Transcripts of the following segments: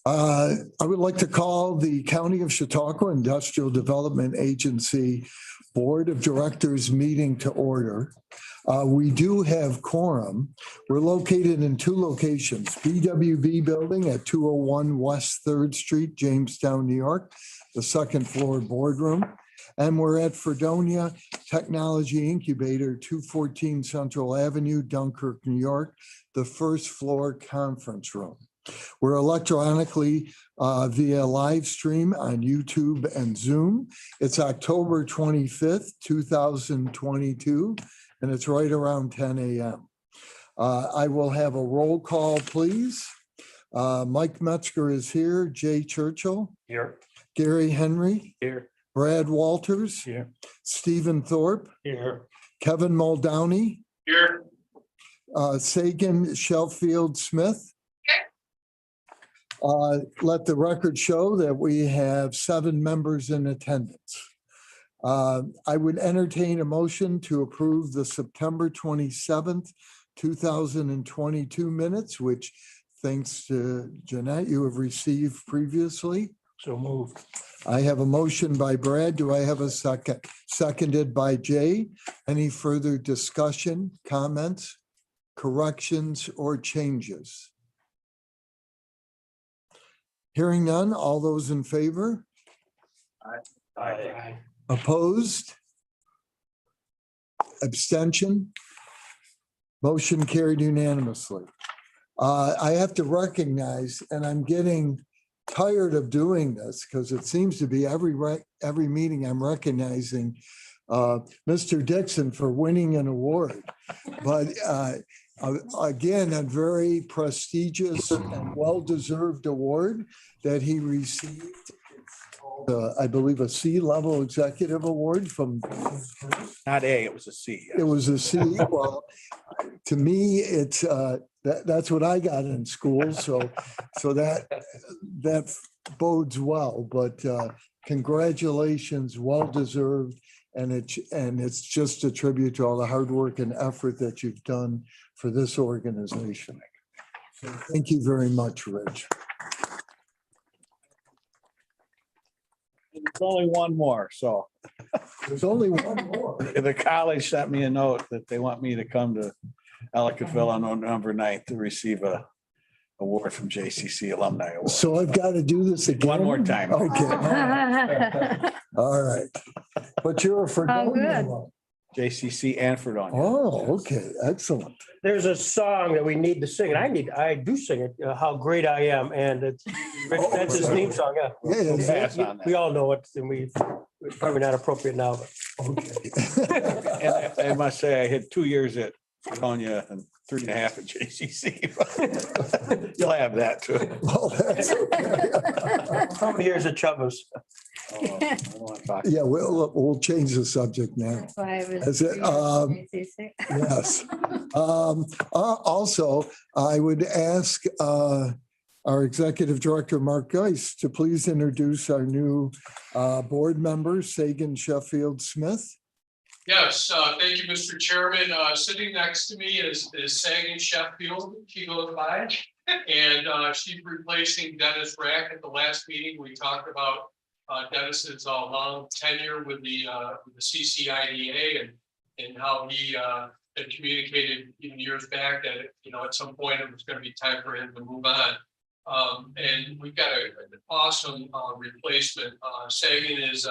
I would like to call the County of Chautauqua Industrial Development Agency Board of Directors meeting to order. We do have quorum. We're located in two locations, BWB Building at 201 West 3rd Street, Jamestown, New York, the second floor boardroom. And we're at Fredonia Technology Incubator, 214 Central Avenue, Dunkirk, New York, the first floor conference room. We're electronically via live stream on YouTube and Zoom. It's October 25th, 2022, and it's right around 10 a.m. I will have a roll call, please. Mike Metzger is here. Jay Churchill. Here. Gary Henry. Here. Brad Walters. Here. Stephen Thorpe. Here. Kevin Muldowney. Here. Sagan Sheffield Smith. Let the record show that we have 7 members in attendance. I would entertain a motion to approve the September 27th, 2022 minutes, which, thanks to Jeanette, you have received previously. So moved. I have a motion by Brad. Do I have a second? Seconded by Jay. Any further discussion, comments, corrections, or changes? Hearing none, all those in favor? Aye. Opposed? Abstention? Motion carried unanimously. I have to recognize, and I'm getting tired of doing this because it seems to be every meeting I'm recognizing Mr. Dixon for winning an award. But again, a very prestigious and well-deserved award that he received. I believe a C-level executive award from. Not A, it was a C. It was a C. Well, to me, it's that's what I got in school. So that bodes well. But congratulations, well-deserved. And it's just a tribute to all the hard work and effort that you've done for this organization. So thank you very much, Rich. There's only one more, so. There's only one more. The college sent me a note that they want me to come to Ellicottville on November 9th to receive a award from JCC Alumni Award. So I've got to do this again? One more time. Okay. All right. But you're a Fredonia one. JCC and Fredonia. Oh, okay. Excellent. There's a song that we need to sing, and I do sing it, How Great I Am, and it's, that's his theme song, yeah. Yeah, yeah. Pass on that. We all know it, and it's probably not appropriate now, but. Okay. And I must say, I had 2 years at Fredonia and 3.5 at JCC. You'll have that too. Well, that's okay. How many years at Chubb's? I don't want to talk. Yeah, we'll change the subject now. That's why I was. Is it, yes. Also, I would ask our Executive Director, Mark Geist, to please introduce our new board member, Sagan Sheffield Smith. Yes, thank you, Mr. Chairman. Sitting next to me is Sagan Sheffield. She goes by, and she's replacing Dennis Rack. At the last meeting, we talked about Dennis's long tenure with the CCIDA and how he had communicated even years back that at some point it was going to be time for him to move on. And we've got an awesome replacement. Sagan is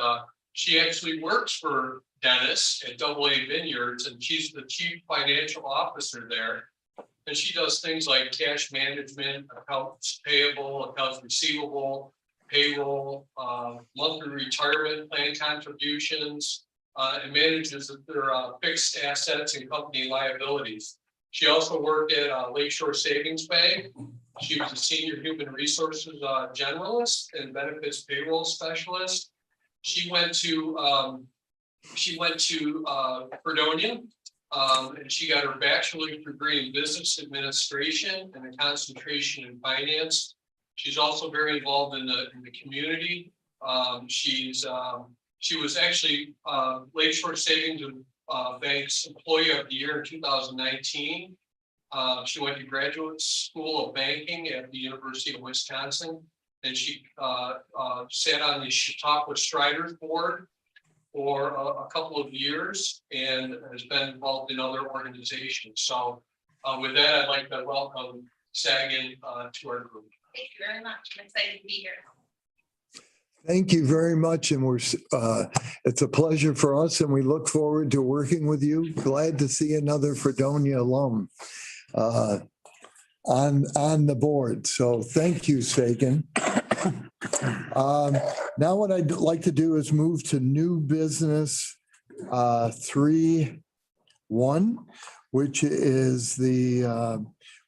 she actually works for Dennis at AA Vineyards, and she's the chief financial officer there. And she does things like cash management, accounts payable, accounts receivable, payroll, monthly retirement plan contributions, and manages their fixed assets and company liabilities. She also worked at Lakeshore Savings Bank. She was a senior human resources generalist and benefits payroll specialist. She went to Fredonia, and she got her bachelor's degree in business administration and a concentration in finance. She's also very involved in the community. She was actually Lakeshore Savings Bank's Employee of the Year in 2019. She went to graduate school of banking at the University of Wisconsin. and she sat on the Chautauqua Striders board for a couple of years and has been involved in other organizations. So with that, I'd like to welcome Sagan to our group. Thank you very much. I'm excited to be here. Thank you very much. And it's a pleasure for us and we look forward to working with you. Glad to see another Fredonia alum on the board. So thank you, Sagan. Now what I'd like to do is move to new business 3.1, which is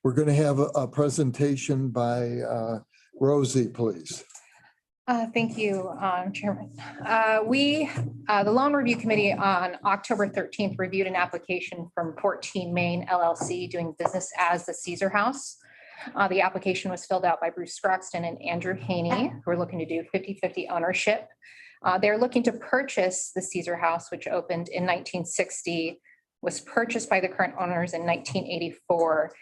we're going to have a presentation by Rosie, please. Thank you, Chairman. The Loan Review Committee on October 13th reviewed an application from 14 Main LLC doing business as the Caesar House. The application was filled out by Bruce Scroxton and Andrew Haney, who are looking to do 50-50 ownership. They're looking to purchase the Caesar House, which opened in 1960, was purchased by the current owners in 1984,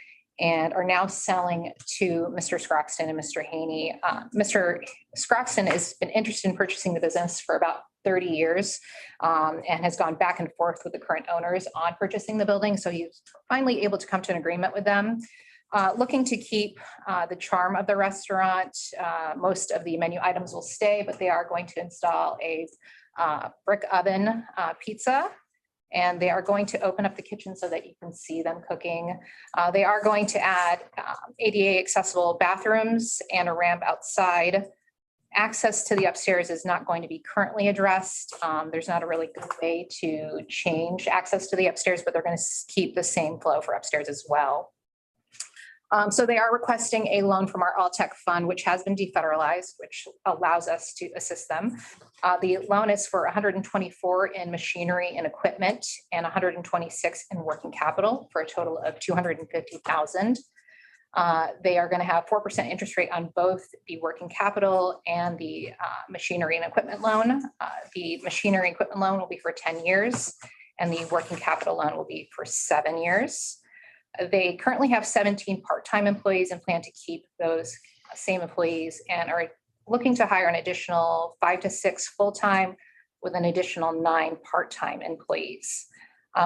and are now selling to Mr. Scroxton and Mr. Haney. Mr. Scroxton has been interested in purchasing the business for about 30 years and has gone back and forth with the current owners on purchasing the building. So he's finally able to come to an agreement with them. Looking to keep the charm of the restaurant. Most of the menu items will stay, but they are going to install a brick oven pizza. And they are going to open up the kitchen so that you can see them cooking. They are going to add ADA accessible bathrooms and a ramp outside. Access to the upstairs is not going to be currently addressed. There's not a really good way to change access to the upstairs, but they're going to keep the same flow for upstairs as well. So they are requesting a loan from our All-Tech Fund, which has been defederalized, which allows us to assist them. The loan is for 124 in machinery and equipment and 126 in working capital for a total of 250,000. They are going to have 4% interest rate on both the working capital and the machinery and equipment loan. The machinery and equipment loan will be for 10 years and the working capital loan will be for 7 years. They currently have 17 part-time employees and plan to keep those same employees and are looking to hire an additional 5 to 6 full-time with an additional 9 part-time employees.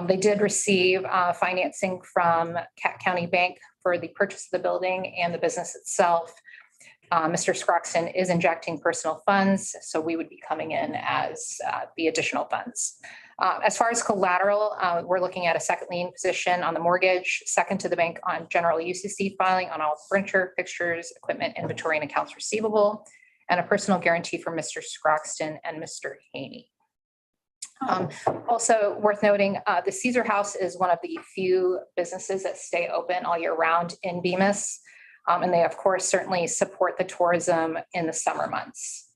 They did receive financing from Cat County Bank for the purchase of the building and the business itself. Mr. Scroxton is injecting personal funds, so we would be coming in as the additional funds. As far as collateral, we're looking at a second lien position on the mortgage, second to the bank on general UCC filing on all furniture, fixtures, equipment, inventory, and accounts receivable, and a personal guarantee from Mr. Scroxton and Mr. Haney. Also worth noting, the Caesar House is one of the few businesses that stay open all year round in Bemis. And they, of course, certainly support the tourism in the summer months.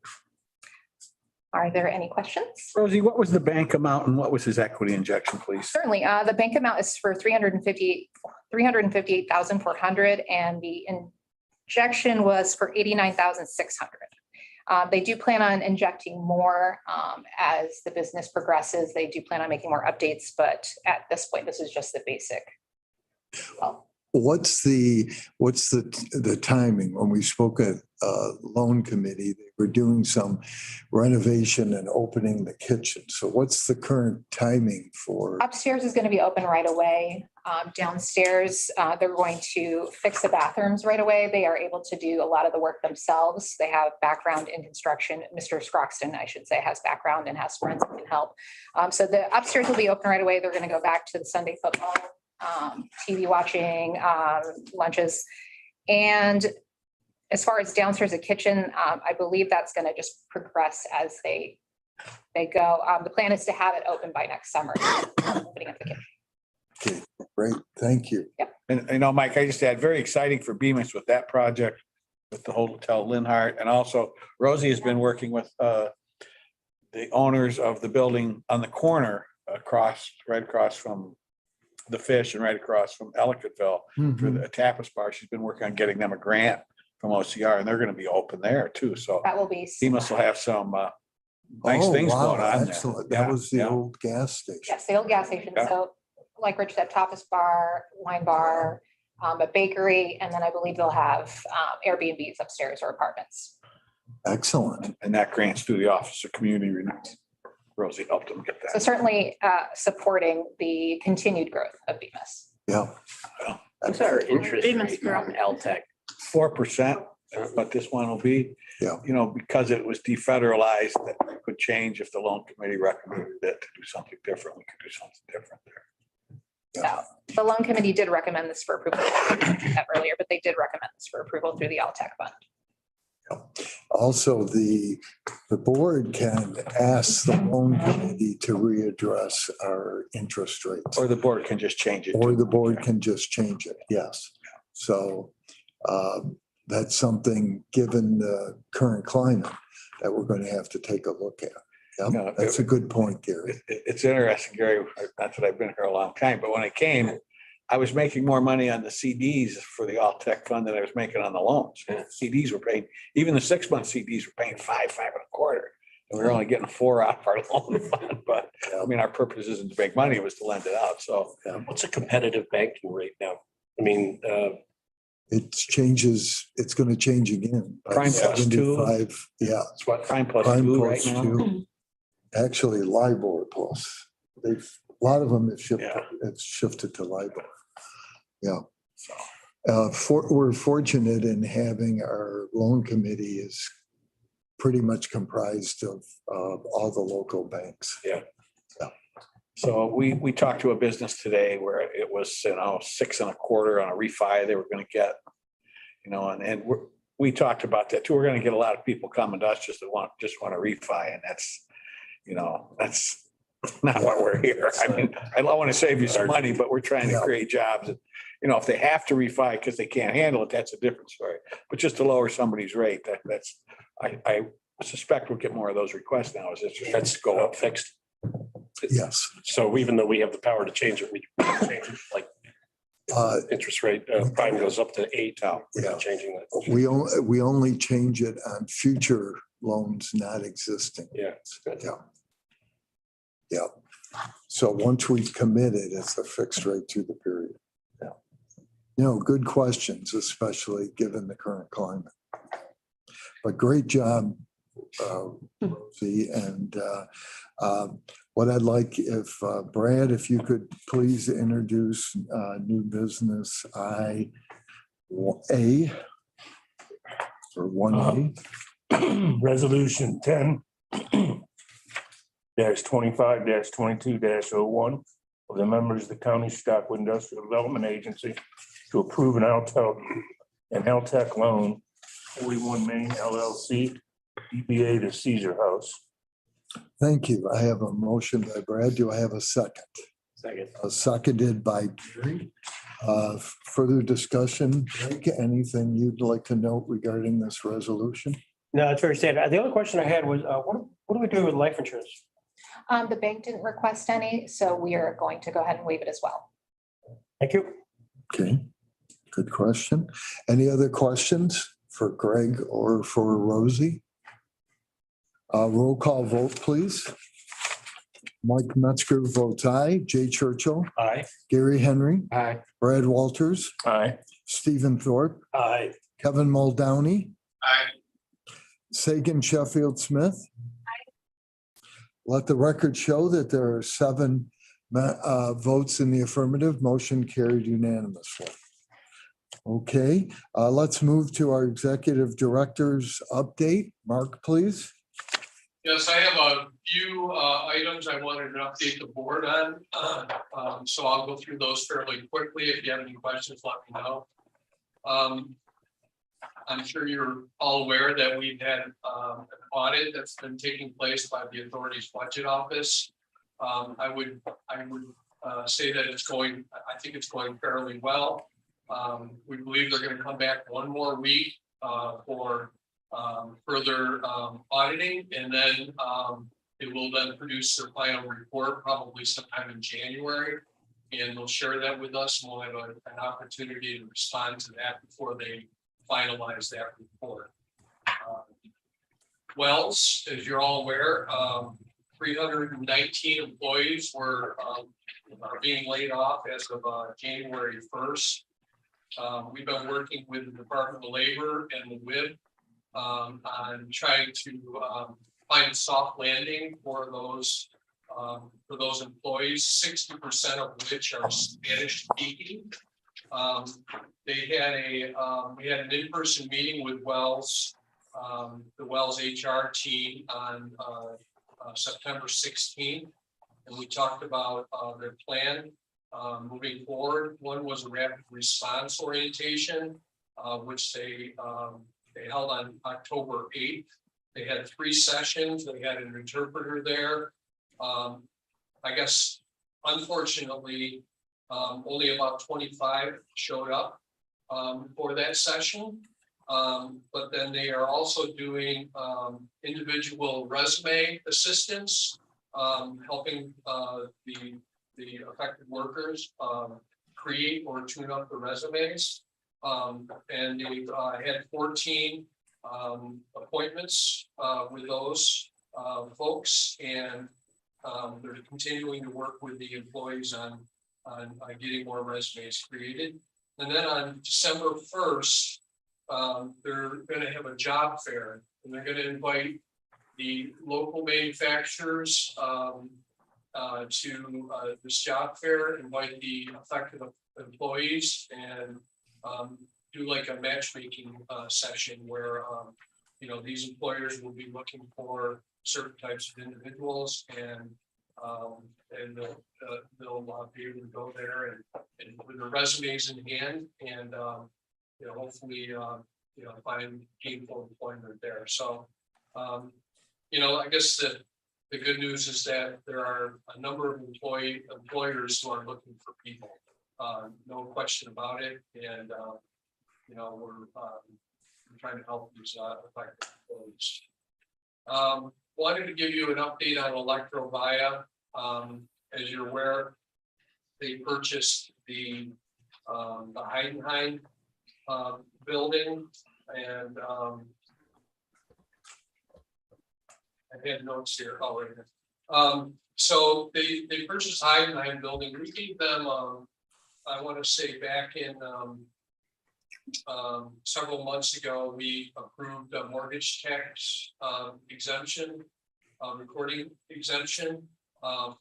Are there any questions? Rosie, what was the bank amount and what was his equity injection, please? Certainly. The bank amount is for $358,400 and the injection was for $89,600. They do plan on injecting more as the business progresses. They do plan on making more updates, but at this point, this is just the basic. Well, What's the timing? When we spoke at loan committee, they were doing some renovation and opening the kitchen. So what's the current timing for? upstairs is going to be open right away. Downstairs, they're going to fix the bathrooms right away. They are able to do a lot of the work themselves. They have background in construction. Mr. Scroxton, I should say, has background and has friends that can help. So the upstairs will be open right away. They're going to go back to the Sunday football, TV watching, lunches. And as far as downstairs, the kitchen, I believe that's going to just progress as they go. The plan is to have it open by next summer. Opening up the kitchen. Okay, great, thank you. And you know, Mike, I just add, very exciting for Bemis with that project, with the Hotel Linhart. And also Rosie has been working with the owners of the building on the corner right across from the Fish and right across from Ellicottville for the tapas bar. She's been working on getting them a grant from OCR and they're going to be open there too. So That will be. Bemis will have some nice things going on there. Excellent. Yeah, That was the yeah. old gas station. Yes, the old gas station. Yeah. So like Rich said, tapas bar, wine bar, a bakery, and then I believe they'll have Airbnbs upstairs or apartments. Excellent. And that grants through the Office of Community Renewal. Rosie helped them get So that. certainly supporting the continued growth of Bemis. Yeah. What's our interest Payments rate for- on LTEC? 4%, but this one will be. Yeah. You know, because it was defederalized, that could change if the loan committee recommended it to do something different. We could do something different there. So the loan committee did recommend this for approval. I didn't do that earlier, but they did recommend this for approval through the LTAC fund. Also, the board can ask the loan committee to readdress our interest rates. Or the board can just change it. Or too. the board can just change it, yes. So that's something, given the current climate, that we're going to have to take a look at. No, Yep, that's a good point, Gary. It's interesting, Gary, not that I've been here a long time, but when I came, I was making more money on the CDs for the All Tech Fund than I was making on the loans. CDs were paying, even the 6-month CDs were paying 5.25. And we were only getting 4 out of our loan fund, but I mean, our purpose isn't to make money, it was to lend it out, so. What's a competitive banking rate now? I mean, It changes, it's going to change again. by Prime plus 2. 75, yeah. It's what, prime plus Prime 2 plus right now? 2. Actually, LIBOR plus. They've, a lot of them have shifted, Yeah. it's shifted to LIBOR. Yeah. We're fortunate in having our loan committee is pretty much comprised of all the local banks. So we talked to a business today where it was, 6.25 on a refi they were gonna get. And we talked about that too. We're gonna get a lot of people coming to us just want to refi, and that's not why we're here. I mean, I want to save you some money, but we're trying to Yeah. create jobs. If they have to refi because they can't handle it, that's a different story. But just to lower somebody's rate, I suspect we'll get more of those requests now as it's that's go up. fixed. Yes. So even though we have the power to change it, we can change it, like interest rate, prime goes up to 8. We're Yeah. not changing that. We only change it on future loans, not existing. Yeah, it's good. Yeah. Yeah. So once we've committed, it's a fixed rate to the period. Yeah. Good questions, especially given the current climate. But great job, Rosie. And what I'd like, if Brad, if you could please introduce new business A or 1A. Resolution 10 -25-22-01 of the members of the County Stockwood Industrial Development Agency to approve an LTEC loan, 41 Main LLC, DBA to Caesar House. Thank you. I have a motion by Brad. Do I have a second? Second. Seconded by Gary. Further discussion, Blake, anything you'd like to note regarding this resolution? No, it's very standard. The only question I had was, what do we do with life insurance? The bank didn't request any, so we are going to go ahead and waive it as well. Thank you. Okay, good question. Any other questions for Greg or for Rosie? Roll call vote, please. Mike Metzger votes aye. Jay Churchill, Aye. Gary Henry, Aye. Brad Walters, Aye. Stephen Thorpe, Aye. Kevin Muldowney, Aye. Sagan Sheffield Smith. Let the record show that there are 7 votes in the affirmative. Motion carried unanimously. Okay, let's move to our executive director's update. Mark, please. Yes, I have a few items I wanted to update the board on. So I'll go through those fairly quickly. If you have any questions, let me know. I'm sure you're all aware that we've had an audit that's been taking place by the authority's budget office. I would say that I think it's going fairly well. We believe they're going to come back one more week for further auditing, and then it will then produce their final report probably sometime in January, and they'll share that with us, and we'll have an opportunity to respond to that before they finalize that report. Wells, as you're all aware, 319 employees are being laid off as of January 1st. We've been working with the Department of Labor and the WIB on trying to find a soft landing for those employees, 60% of which are Spanish speaking. We had an in-person meeting with Wells, the Wells HR team on September 16th. And we talked about their plan moving forward. One was a rapid response orientation, which they held on October 8th. They had 3 sessions. They had an interpreter there. I guess, unfortunately, only about 25 showed up for that session. But then they are also doing individual resume assistance, helping the affected workers create or tune up the resumes. And they've had 14 appointments with those folks, and they're continuing to work with the employees on getting more resumes created. And then on December 1st, they're going to have a job fair, and they're going to invite the local manufacturers to this job fair, invite the affected employees, and do like a matchmaking session where these employers will be looking for certain types of individuals, and they'll be able to go there and with their resumes in hand, and hopefully find gainful employment there. So I guess the good news is that there are a number of employers who are looking for people, no question about it, and we're trying to help these affected employees. Wanted to give you an update on Electrovia. As you're aware, they purchased the Heidenheim building, and I had notes here already. So they purchased Heidenheim building. We gave them, I want to say back in several months ago, we approved a mortgage tax exemption, recording exemption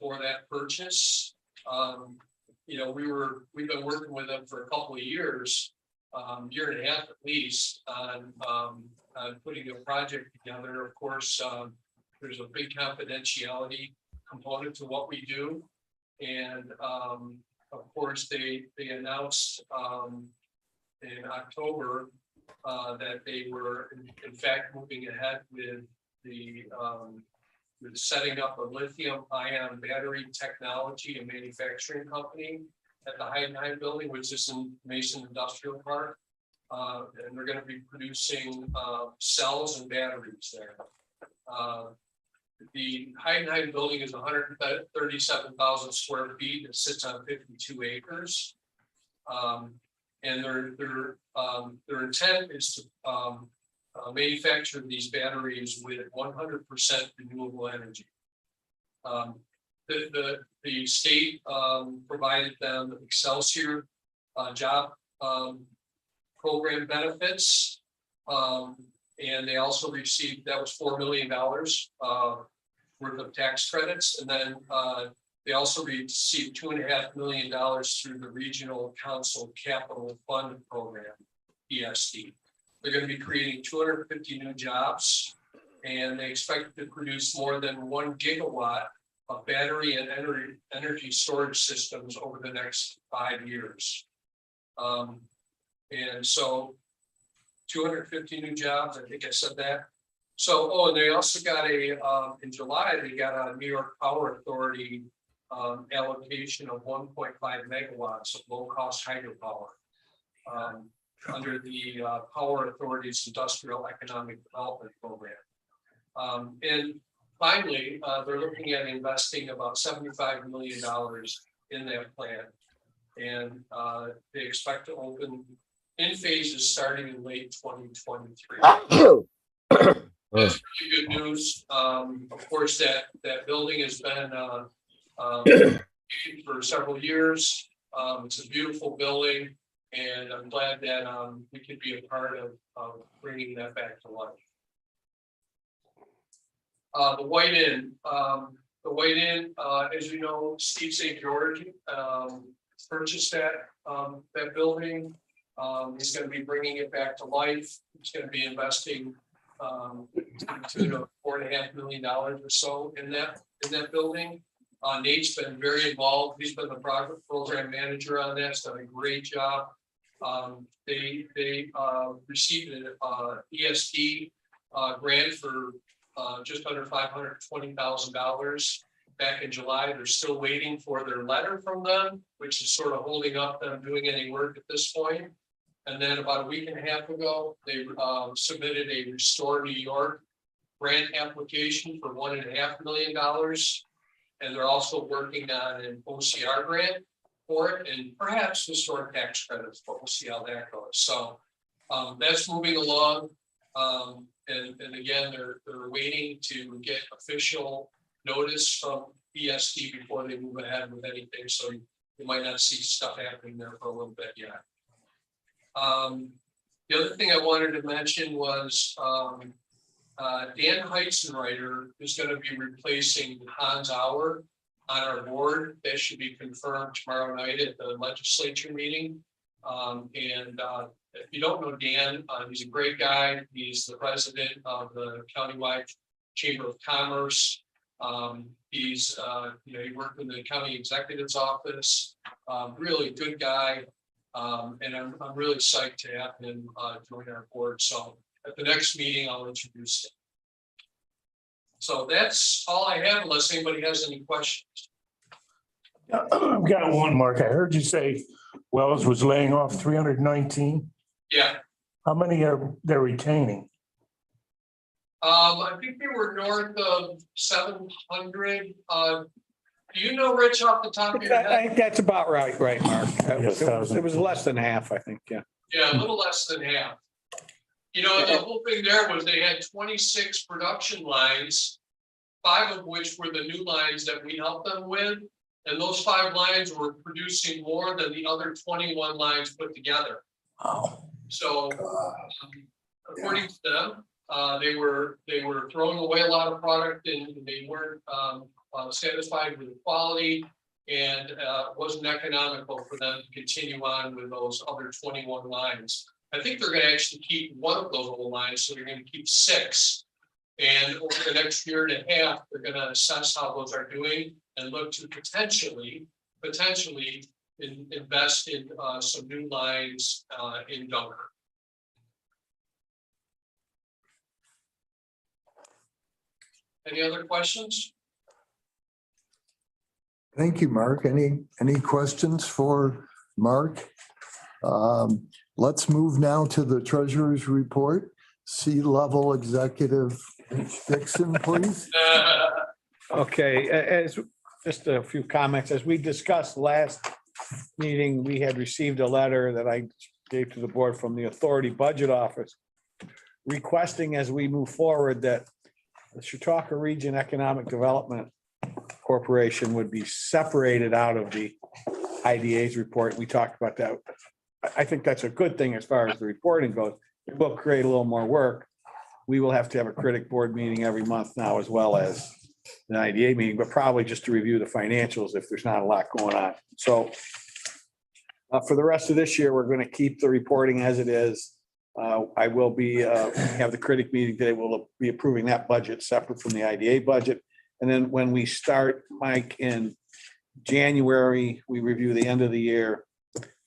for that purchase. We've been working with them for a couple of years, year and a half at least, on putting a project together. Of course, there's a big confidentiality component to what we do, and of course they announced in October that they were in fact moving ahead with setting up a lithium-ion battery technology and manufacturing company at the Heidenheim building, which is in Mason Industrial Park. And they're going to be producing cells and batteries there. The Heidenheim building is 137,000 square feet. It sits on 52 acres. And their intent is to manufacture these batteries with 100% renewable energy. The state provided them Excelsior job program benefits, and they also received, that was $4 million worth of tax credits, and then they also received $2.5 million through the Regional Council Capital Fund Program, ESD. They're going to be creating 250 new jobs, and they expect to produce more than 1 gigawatt of battery and energy storage systems over the next 5 years. And so 250 new jobs, I think I said that. So, and they also got in July, they got a New York Power Authority allocation of 1.5 megawatts of low-cost hydropower under the Power Authority's Industrial Economic Development Program. And finally, they're looking at investing about $75 million in that plant. And they expect to open in phases starting in late 2023. That's really good news. Of course, that building has been for several years. It's a beautiful building. And I'm glad that we could be a part of bringing that back to life. The White Inn, as you know, Steve St. George purchased that building. He's going to be bringing it back to life. He's going to be investing to $4.5 million or so in that building. Nate's been very involved. He's been the program manager on that. He's done a great job. They received an ESD grant for just under $520,000 back in July. They're still waiting for their letter from them, which is sort of holding up them doing any work at this point. And then about a week and a half ago, they submitted a Restore New York grant application for $1.5 million. And they're also working on an OCR grant for it and perhaps historic tax credits, but we'll see how that goes. So that's moving along. And again, they're waiting to get official notice from ESD before they move ahead with anything. So you might not see stuff happening there for a little bit yet. The other thing I wanted to mention was Dan Heitzenreiter is going to be replacing Hans Auer on our board. That should be confirmed tomorrow night at the legislature meeting. If you don't know Dan, he's a great guy. He's the president of the countywide Chamber of Commerce. He worked in the county executive's office. Really good guy. And I'm really psyched to have him join our board. So at the next meeting, I'll introduce him. So that's all I have, unless anybody has any questions. I've got one, Mark. I heard you say Wells was laying off 319. Yeah. How many are they retaining? I think they were north of 700. Do you know, Rich, off the top of your I head? think that's about right, Mark. Yes, It was less than half, I think, yeah. Yeah, a little less than half. You know, the whole thing there was they had 26 production lines, 5 of which were the new lines that we helped them with. And those 5 lines were producing more than the other 21 lines put together. Oh. So according to them, they were throwing away a lot of product and they weren't satisfied with the quality, and it wasn't economical for them to continue on with those other 21 lines. I think they're going to actually keep one of those old lines, so they're going to keep 6. And over the next year and a half, they're going to assess how those are doing and look to potentially invest in some new lines in Dunkirk. Any other questions? Thank you, Mark. Any questions for Mark? Let's move now to the treasurer's report. C-level executive Dixon, please. Okay, as just a few comments, as we discussed last meeting, we had received a letter that I gave to the board from the Authority Budget Office requesting as we move forward that the Chautauqua Region Economic Development Corporation would be separated out of the IDA's report. We talked about that. I think that's a good thing as far as the reporting goes. It will create a little more work. We will have to have a critic board meeting every month now, as well as an IDA meeting, but probably just to review the financials if there's not a lot going on. So for the rest of this year, we're going to keep the reporting as it is. I will be have the critic meeting today. We'll be approving that budget separate from the IDA budget. And then when we start, Mike, in January, we review the end of the year.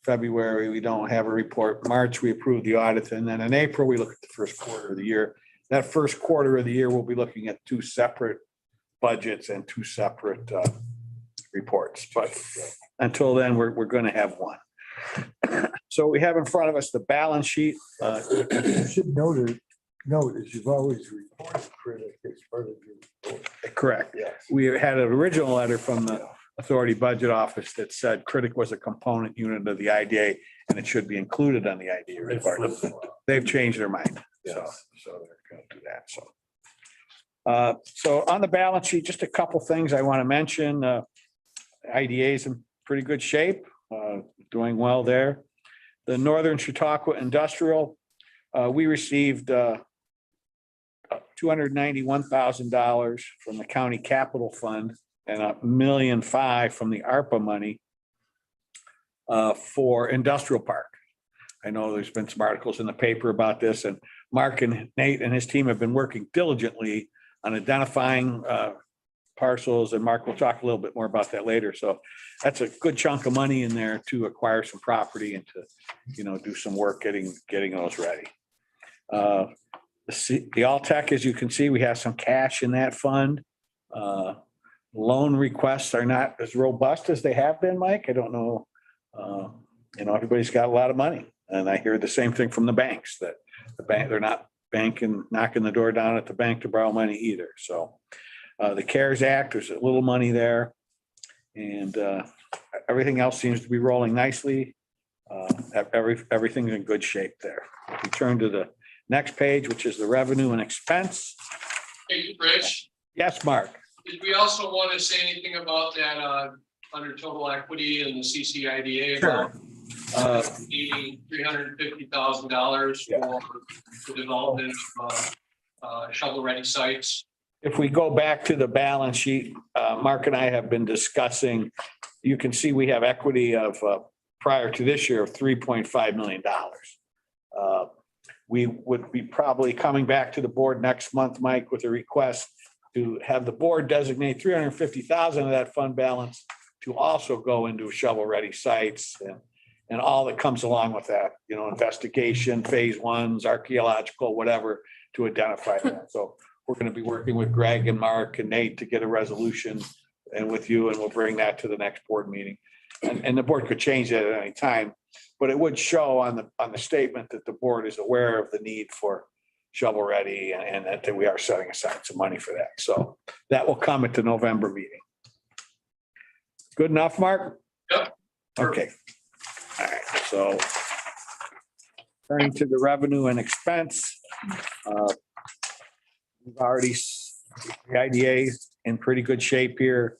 February, we don't have a report. March, we approve the audit. And then in April, we look at the first quarter of the year. That first quarter of the year, we'll be looking at 2 separate budgets and 2 separate reports. But until then, we're going to have one. So we have in front of us the balance sheet. You should note as you've always reported critic as part of your report. Correct. Yes. We had an original letter from the Authority Budget Office that said critic was a component unit of the IDA and it should be included on the IDA report. They've changed their mind. So they're going to do that. So on the balance sheet, just a couple things I want to mention. IDA is in pretty good shape, doing well there. the Northern Chautauqua Industrial, we received $291,000 from the county capital fund and $1.5 million from the ARPA money for industrial park. I know there's been some articles in the paper about this, and Mark and Nate and his team have been working diligently on identifying parcels, and Mark will talk a little bit more about that later. So that's a good chunk of money in there to acquire some property and to, do some work getting those ready. The All-Tech, as you can see, we have some cash in that fund. Loan requests are not as robust as they have been, Mike. I don't know. Everybody's got a lot of money, and I hear the same thing from the banks that they're not knocking the door down at the bank to borrow money either. So the CARES Act, there's a little money there, and everything else seems to be rolling nicely. Everything's in good shape there. We turn to the next page, which is the revenue and expense. Hey, Rich, Yes, Mark. did we also want to say anything about that under total equity and the CCIDA? Sure. Needing $350,000 for the development of shovel-ready sites. If we go back to the balance sheet, Mark and I have been discussing, you can see we have equity of prior to this year of $3.5 million. We would be probably coming back to the board next month, Mike, with a request to have the board designate $350,000 of that fund balance to also go into shovel-ready sites and all that comes along with that, investigation, phase ones, archaeological, whatever, to identify that. So we're going to be working with Greg and Mark and Nate to get a resolution and with you, and we'll bring that to the next board meeting. And the board could change that at any time, but it would show on the statement that the board is aware of the need for shovel ready and that we are setting aside some money for that. So that will come at the November meeting. Good enough, Mark? Yep. Okay. All right, so turning to the revenue and expense. We've already, the IDA is in pretty good shape here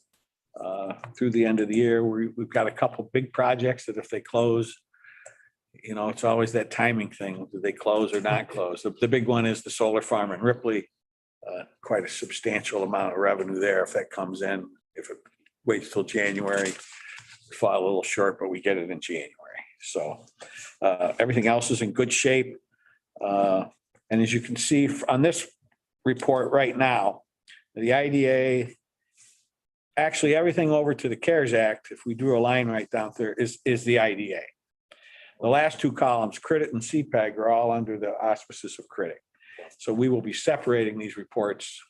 through the end of the year. We've got a couple big projects that if they close, it's always that timing thing. Do they close or not close? The big one is the solar farm in Ripley. Quite a substantial amount of revenue there if that comes in. If it waits till January, we fall a little short, but we get it in January. So everything else is in good shape. And as you can see on this report right now, the IDA, actually everything over to the CARES Act, if we drew a line right down there, is the IDA. The last two columns, credit and CPEG, are all under the auspices of credit. So we will be separating these reports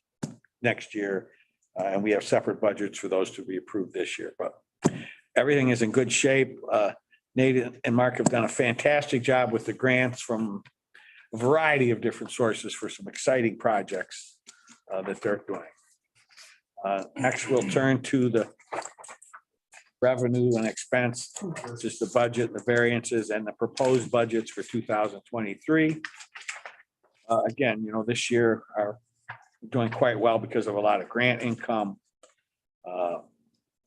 next year, and we have separate budgets for those to be approved this year. But everything is in good shape. Nate and Mark have done a fantastic job with the grants from a variety of different sources for some exciting projects that they're doing. Next, we'll turn to the revenue and expense, just the budget, the variances, and the proposed budgets for 2023. Again, this year are doing quite well because of a lot of grant income.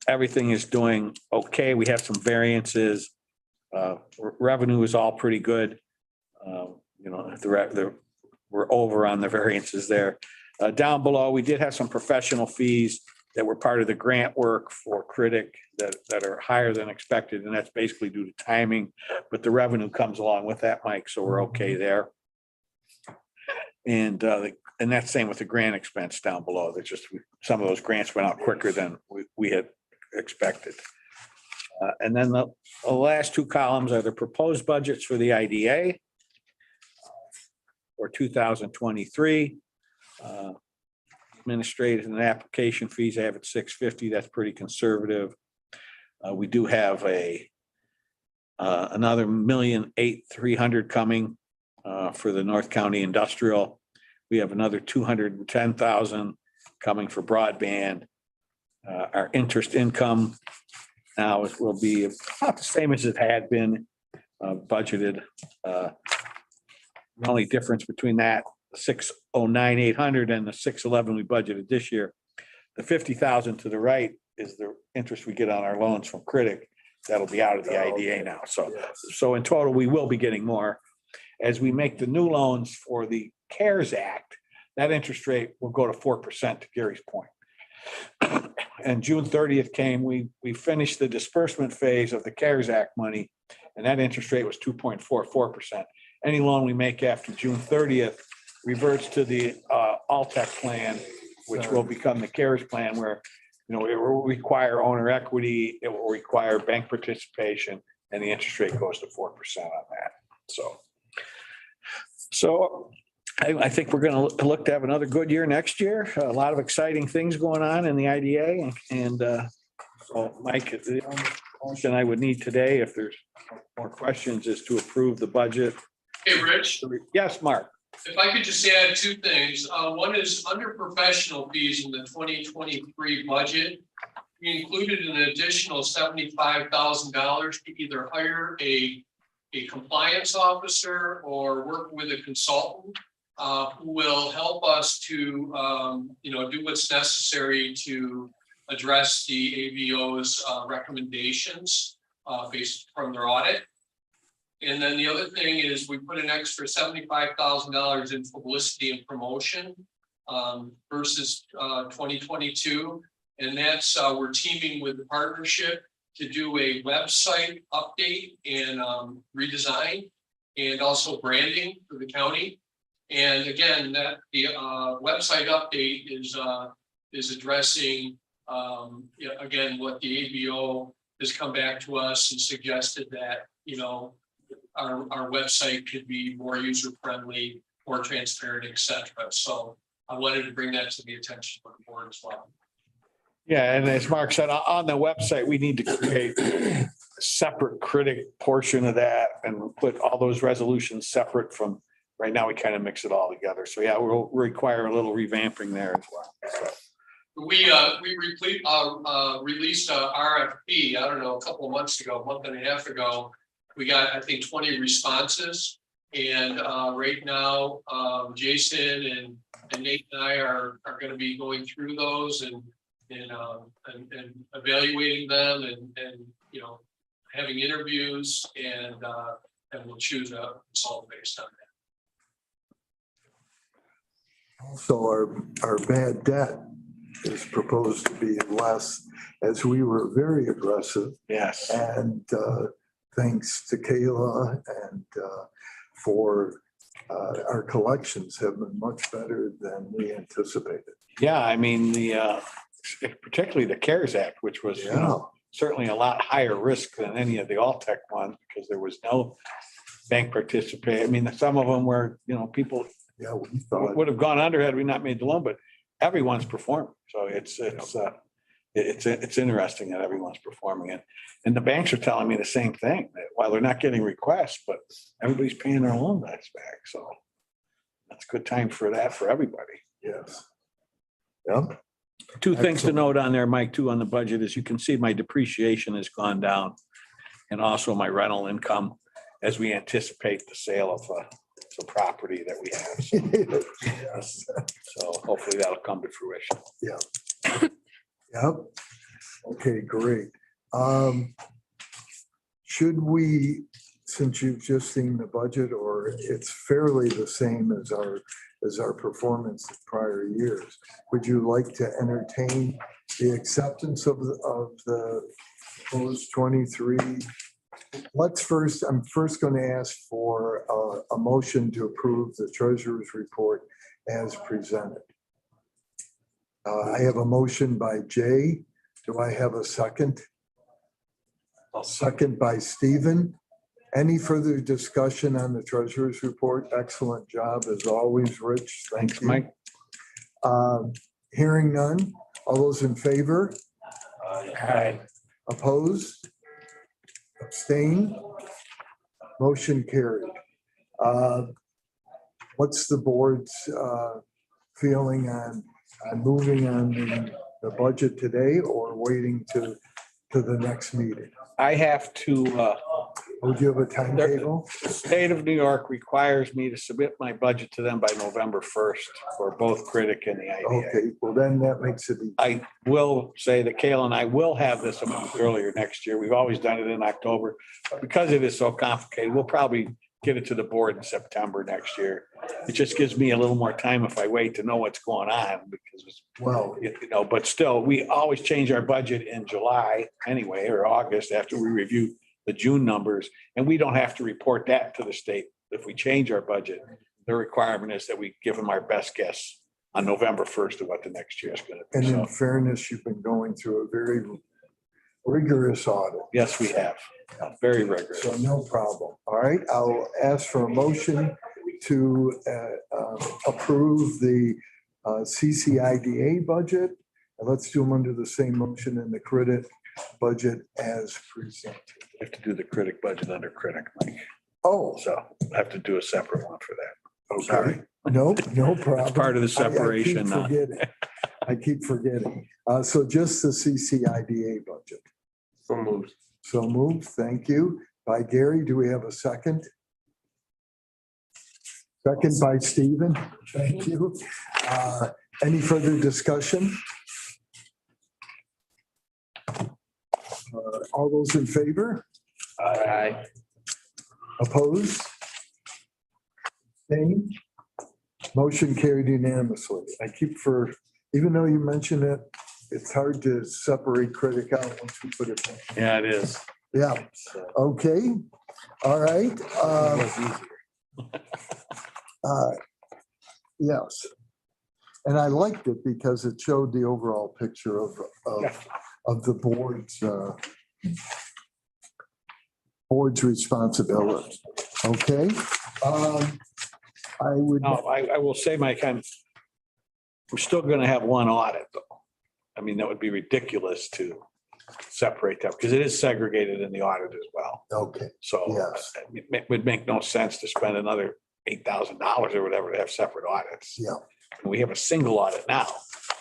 Everything is doing okay. We have some variances. Revenue is all pretty good. We're over on the variances there. Down below, we did have some professional fees that were part of the grant work for Critic that are higher than expected, and that's basically due to timing, but the revenue comes along with that, Mike, so we're okay there. And that's same with the grant expense down below. That's just some of those grants went out quicker than we had expected. And then the last two columns are the proposed budgets for the IDA for 2023. Administrative and application fees, I have at $650. That's pretty conservative. We do have another $1,830,000 coming for the North County Industrial. We have another $210,000 coming for broadband. Our interest income now will be about the same as it had been budgeted. The only difference between that $609,800 and the $611 we budgeted this year, the $50,000 to the right is the interest we get on our loans from Critic. that'll be out of the IDA now. Yes. So in total, we will be getting more. As we make the new loans for the CARES Act, that interest rate will go to 4%, to Gary's point. And June 30th came, we finished the disbursement phase of the CARES Act money, and that interest rate was 2.44%. Any loan we make after June 30th reverts to the Alltech plan, which will become the CARES plan, where, it will require owner equity, it will require bank participation, and the interest rate goes to 4% on that. So I think we're going to look to have another good year next year. A lot of exciting things going on in the IDA, and so Mike, the only motion I would need today, if there's more questions, is to approve the budget. Hey, Rich, Yes, Mark. if I could just add two things. One is under professional fees in the 2023 budget. We included an additional $75,000 to either hire a compliance officer or work with a consultant who will help us to, do what's necessary to address the AVO's recommendations based from their audit. And then the other thing is we put an extra $75,000 in publicity and promotion versus 2022. And that's, we're teaming with the partnership to do a website update and redesign and also branding for the county. And again, that the website update is addressing, again, what the ABO has come back to us and suggested that, our website could be more user-friendly, more transparent, et cetera. So I wanted to bring that to the attention of the board as well. Yeah, and as Mark said, on the website, we need to create a separate critic portion of that and put all those resolutions separate from, right now, we kind of mix it all together. So yeah, we'll require a little revamping there as well. So. We released a RFP, I don't know, a couple of months ago, a month and a half ago. We got, I think, 20 responses. And right now, Jason and Nate and I are going to be going through those and evaluating them and having interviews and we'll choose a consultant based on that. So our bad debt is proposed to be less, as we were very aggressive. Yes. And thanks to Kayla and for our collections have been much better than we anticipated. Yeah, I mean, particularly the CARES Act, which was certainly a lot higher risk than any of the Alltech ones because there was no bank participation. I mean, some of them were, people We thought. would have gone under had we not made the loan, but everyone's performing. So it's interesting that everyone's performing it. And the banks are telling me the same thing, that while they're not getting requests, but everybody's paying their loan backs back. So that's a good time for that for everybody. Yes. Yep. Two things to note on there, Mike, too, on the budget is you can see my depreciation has gone down and also my rental income as we anticipate the sale of the property that we have. Yes. So hopefully that'll come to fruition. Yep. Okay, great. Should we, since you've just seen the budget, or it's fairly the same as our performance in prior years, would you like to entertain the acceptance of the proposed 23? I'm first going to ask for a motion to approve the treasurer's report as presented. I have a motion by Jay. Do I have a second? A second by Stephen. Any further discussion on the treasurer's report? Excellent job as always, Rich. Thank you. Mike. Hearing none. All those in favor? Aye. Opposed? Abstain? Motion carried. What's the board's feeling on moving on the budget today or waiting to the next meeting? I have to Oh, do you have a timetable? The state of New York requires me to submit my budget to them by November 1st for both Critic and the IDA. Okay, well, then that makes it easy. I will say that Kayla and I will have this a month earlier next year. We've always done it in October. But because it is so complicated, we'll probably get it to the board in September next year. It just gives me a little more time if I wait to know what's going on because it's, Well, but still, we always change our budget in July anyway, or August after we review the June numbers, and we don't have to report that to the state. If we change our budget, the requirement is that we give them our best guess on November 1st of what the next year is going to and be. in So, fairness, you've been going through a very rigorous audit. yes, we have. Very rigorous. So no problem. All right, I'll ask for a motion to approve the CCIDA budget. And let's do them under the same motion in the credit budget as presented. I have to do the Critic budget under Critic, Mike. Oh, So I have to do a separate one for that. okay. Sorry. No problem. It's part of the separation. I keep forgetting. So just the CCIDA budget. So moved. So moved. Thank you. By Gary, do we have a second? Second by Stephen. Thank you. Any further discussion? All those in favor? Aye. Opposed? Abstained? Motion carried unanimously. Even though you mentioned it, it's hard to separate critic out once we put it back. Yeah, it is. Yeah, okay, all right. Yes. And I liked it because it showed the overall picture of the board's responsibility. Okay. I would, No, I will say, Mike, we're still going to have one audit though. I mean, that would be ridiculous to separate that because it is segregated in the audit as well. okay, So Yes. it would make no sense to spend another $8,000 or whatever to have separate audits. yeah, And we have a single audit now,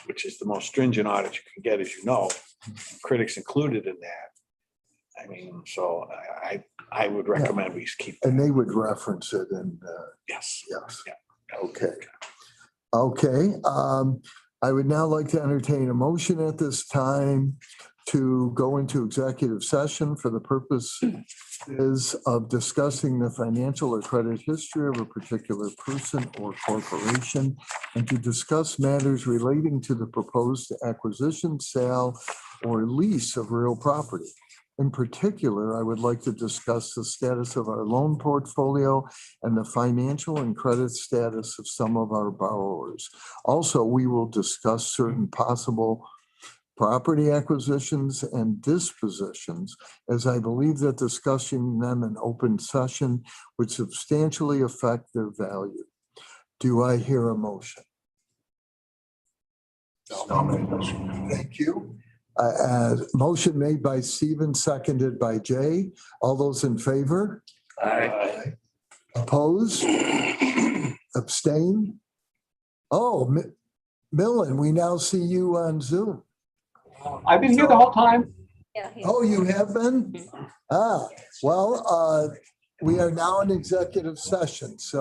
which is the most stringent audit you can get, as you know. Critics included in that. I mean, so I would recommend we keep. and they would reference it and, Yes. yes. Yeah. Okay. Okay, I would now like to entertain a motion at this time to go into executive session for the purpose is of discussing the financial or credit history of a particular person or corporation and to discuss matters relating to the proposed acquisition, sale, or lease of real property. In particular, I would like to discuss the status of our loan portfolio and the financial and credit status of some of our borrowers. Also, we will discuss certain possible property acquisitions and dispositions, as I believe that discussing them in open session would substantially affect their value. Do I hear a motion? Thank you. Motion made by Stephen, seconded by Jay. All those in favor? Aye. Opposed? Abstain? Oh, Millen, we now see you on Zoom. I've been here the whole time. Oh, you have been? Well, we are now in executive session, so